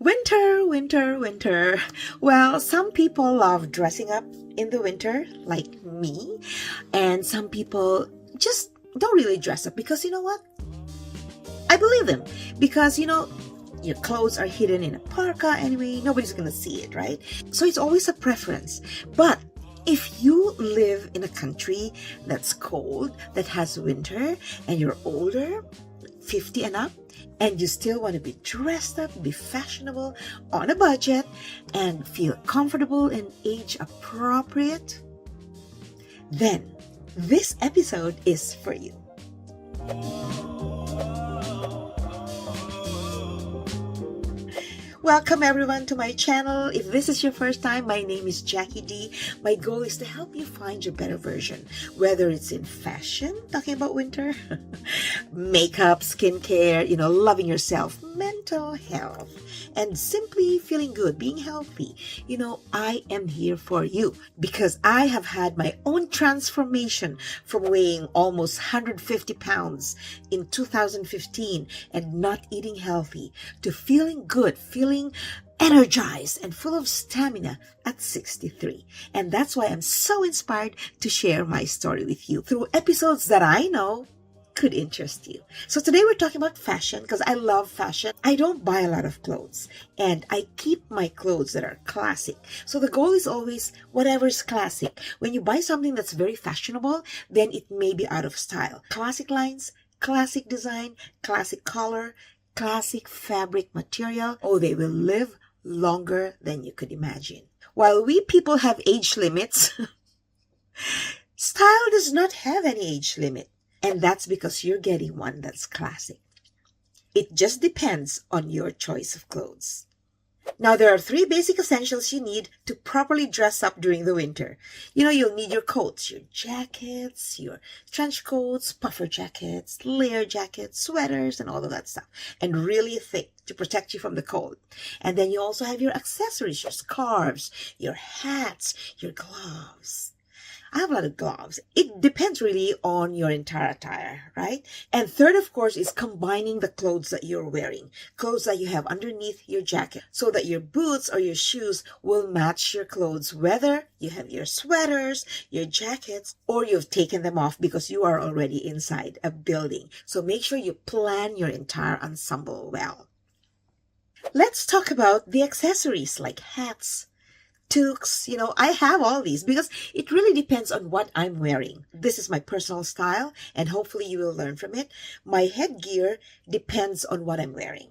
Winter, winter, winter. Well, some people love dressing up in the winter, like me, and some people just don't really dress up because you know what? I believe them because your clothes are hidden in a parka anyway, nobody's gonna see it, right? So it's always a preference. But if you live in a country that's cold, that has winter, and you're older, 50 and up, and you still want to be dressed up, be fashionable, on a budget, and feel comfortable and age appropriate, then this episode is for you. Welcome everyone to my channel. If this is your first time, my name is Jackie D. My goal is to help you find your better version, whether it's in fashion, talking about winter, makeup, skincare, loving yourself, mental health, and simply feeling good, being healthy. I am here for you because I have had my own transformation from weighing almost 150 pounds in 2015 and not eating healthy to feeling good, feeling energized and full of stamina at 63. And that's why I'm so inspired to share my story with you through episodes that I know could interest you. So today we're talking about fashion because I love fashion. I don't buy a lot of clothes and I keep my clothes that are classic. So the goal is always whatever is classic. When you buy something that's very fashionable, then it may be out of style. Classic lines, classic design, classic color, classic fabric material. Oh, they will live longer than you could imagine. While we people have age limits, style does not have any age limit. And that's because you're getting one that's classic. It just depends on your choice of clothes. Now, there are 3 basic essentials you need to properly dress up during the winter. You'll need your coats, your jackets, your trench coats, puffer jackets, layer jackets, sweaters, and all of that stuff. And really thick to protect you from the cold. And then you also have your accessories, your scarves, your hats, your gloves. I have a lot of gloves. It depends really on your entire attire, right? And third, of course, is combining the clothes that you're wearing. Clothes that you have underneath your jacket so that your boots or your shoes will match your clothes, whether you have your sweaters, your jackets, or you've taken them off because you are already inside a building. So make sure you plan your entire ensemble well. Let's talk about the accessories like hats, toques. I have all these because it really depends on what I'm wearing. This is my personal style and hopefully you will learn from it. My headgear depends on what I'm wearing.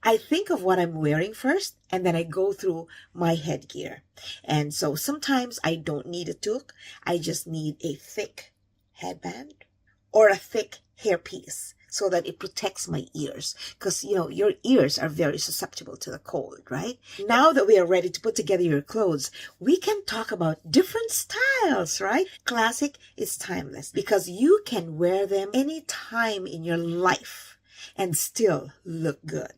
I think of what I'm wearing first and then I go through my headgear. And so sometimes I don't need a toque. I just need a thick headband or a thick hairpiece so that it protects my ears. Because, your ears are very susceptible to the cold, right? Now that we are ready to put together your clothes, we can talk about different styles, right? Classic is timeless because you can wear them any time in your life and still look good.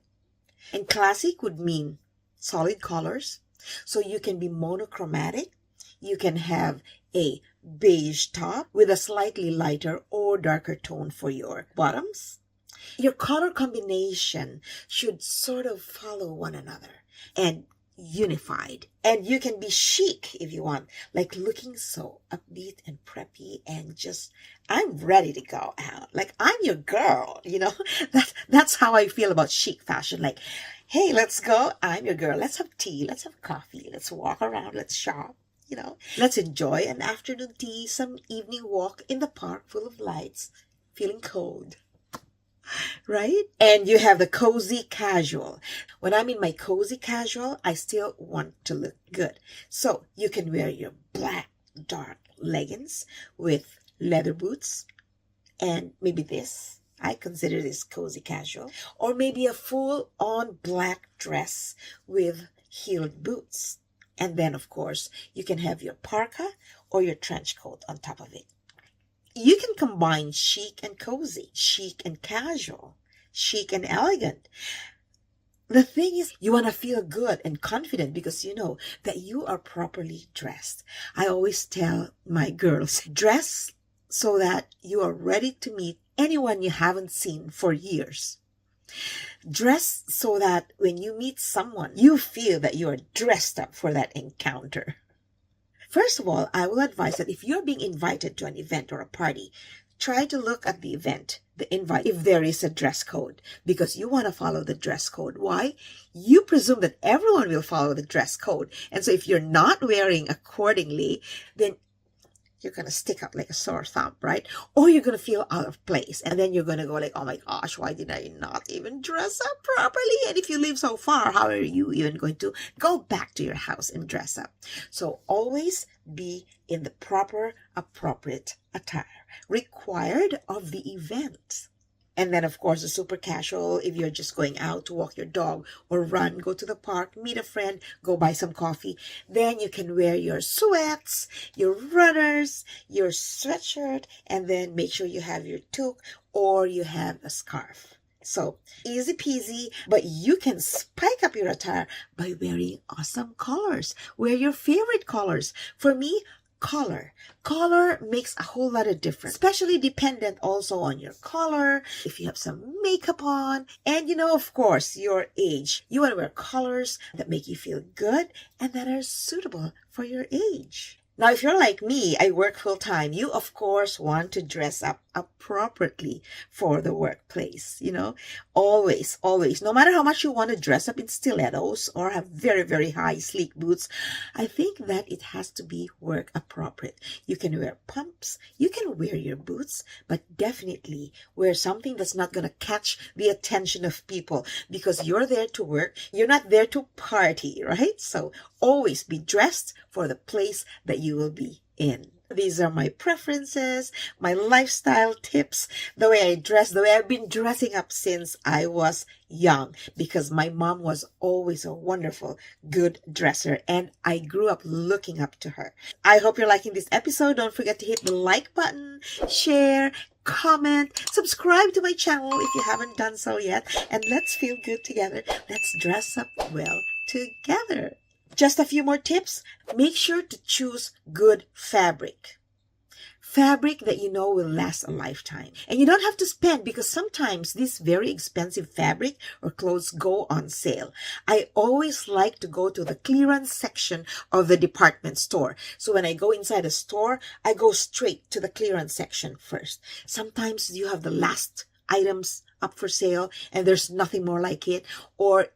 And classic would mean solid colors. So you can be monochromatic. You can have a beige top with a slightly lighter or darker tone for your bottoms. Your color combination should sort of follow one another and unified. And you can be chic if you want, like looking so upbeat and preppy and just, I'm ready to go out. Like I'm your girl, That's how I feel about chic fashion. Like, hey, let's go. I'm your girl. Let's have tea. Let's have coffee. Let's walk around. Let's shop. Let's enjoy an afternoon tea, some evening walk in the park full of lights, feeling cold, right? And you have the cozy casual. When I'm in my cozy casual, I still want to look good. So you can wear your black, dark leggings with leather boots and maybe this. I consider this cozy casual. Or maybe a full-on black dress with heeled boots. And then, of course, you can have your parka or your trench coat on top of it. You can combine chic and cozy, chic and casual, chic and elegant. The thing is, you want to feel good and confident because you know that you are properly dressed. I always tell my girls, dress so that you are ready to meet anyone you haven't seen for years. Dress so that when you meet someone, you feel that you are dressed up for that encounter. First of all, I will advise that if you're being invited to an event or a party, try to look at the event, the invite, if there is a dress code, because you want to follow the dress code. Why? You presume that everyone will follow the dress code. And so if you're not wearing accordingly, then you're going to stick out like a sore thumb, right? Or you're going to feel out of place. And then you're going to go like, oh my gosh, why did I not even dress up properly? And if you live so far, how are you even going to go back to your house and dress up? So always be in the proper, appropriate attire required of the event. And then, of course, the super casual, if you're just going out to walk your dog or run, go to the park, meet a friend, go buy some coffee. Then you can wear your sweats, your runners, your sweatshirt, and then make sure you have your toque or you have a scarf. So easy peasy, but you can spike up your attire by wearing awesome colors. Wear your favorite colors. For me, color makes a whole lot of difference, especially dependent also on your color, if you have some makeup on, and of course, your age. You want to wear colors that make you feel good and that are suitable for your age. Now, if you're like me, I work full time, you of course want to dress up appropriately for the workplace, always, no matter how much you want to dress up in stilettos or have very, very high sleek boots, I think that it has to be work appropriate. You can wear pumps, you can wear your boots, but definitely wear something that's not going to catch the attention of people because you're there to work, you're not there to party, right? So always be dressed for the place that you will be in. These are my preferences, my lifestyle tips, the way I dress, the way I've been dressing up since I was young, because my mom was always a wonderful, good dresser, and I grew up looking up to her. I hope you're liking this episode. Don't forget to hit the like button, share, comment, subscribe to my channel if you haven't done so yet, and let's feel good together. Let's dress up well together. Just a few more tips. Make sure to choose good fabric. Fabric that you know will last a lifetime. And you don't have to spend, because sometimes this very expensive fabric or clothes go on sale. I always like to go to the clearance section of the department store. So when I go inside a store, I go straight to the clearance section first. Sometimes you have the last items up for sale and there's nothing more like it, or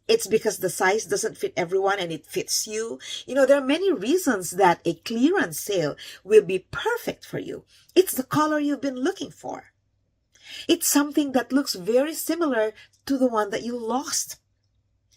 it's because the size doesn't fit everyone and it fits you. There are many reasons that a clearance sale will be perfect for you. It's the color you've been looking for. It's something that looks very similar to the one that you lost.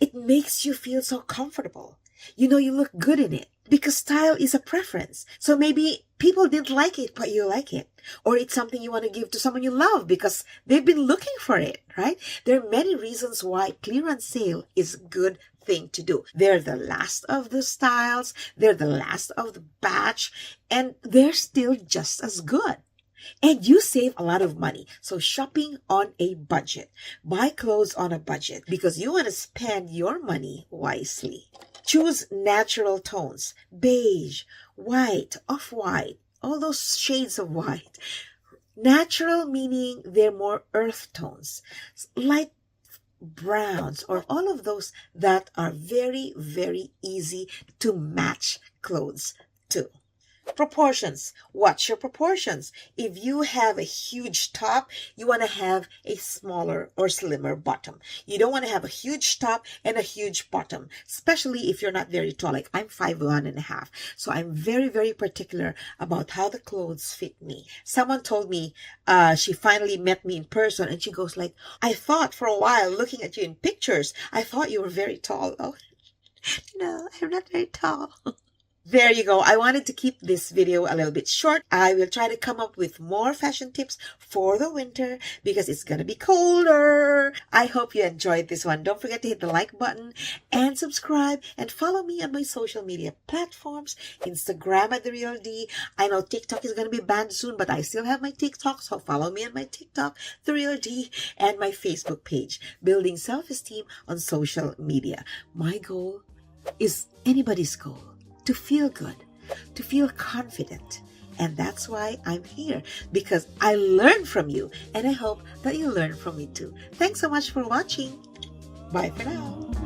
It makes you feel so comfortable. You look good in it, because style is a preference. So maybe people didn't like it, but you like it. Or it's something you want to give to someone you love because they've been looking for it, right? There are many reasons why clearance sale is a good thing to do. They're the last of the styles, they're the last of the batch, and they're still just as good. And you save a lot of money. So shopping on a budget. Buy clothes on a budget because you want to spend your money wisely. Choose natural tones. Beige, white, off-white, all those shades of white. Natural meaning they're more earth tones. Light browns, or all of those that are very, very easy to match clothes to. Proportions. Watch your proportions. If you have a huge top, you want to have a smaller or slimmer bottom. You don't want to have a huge top and a huge bottom, especially if you're not very tall. Like I'm 5'1.5". So I'm very, very particular about how the clothes fit me. Someone told me she finally met me in person and she goes like, I thought for a while looking at you in pictures, I thought you were very tall. Oh, no, I'm not very tall. There you go. I wanted to keep this video a little bit short. I will try to come up with more fashion tips for the winter because it's going to be colder. I hope you enjoyed this one. Don't forget to hit the like button and subscribe and follow me on my social media platforms. Instagram at The Real D. I know TikTok is going to be banned soon, but I still have my TikTok, so follow me on my TikTok, The Real D, and my Facebook page, Building Self-Esteem on Social Media. My goal is anybody's goal. To feel good, to feel confident, And that's why I'm here, because I learn from you, and I hope that you learn from me too. Thanks so much for watching. Bye for now.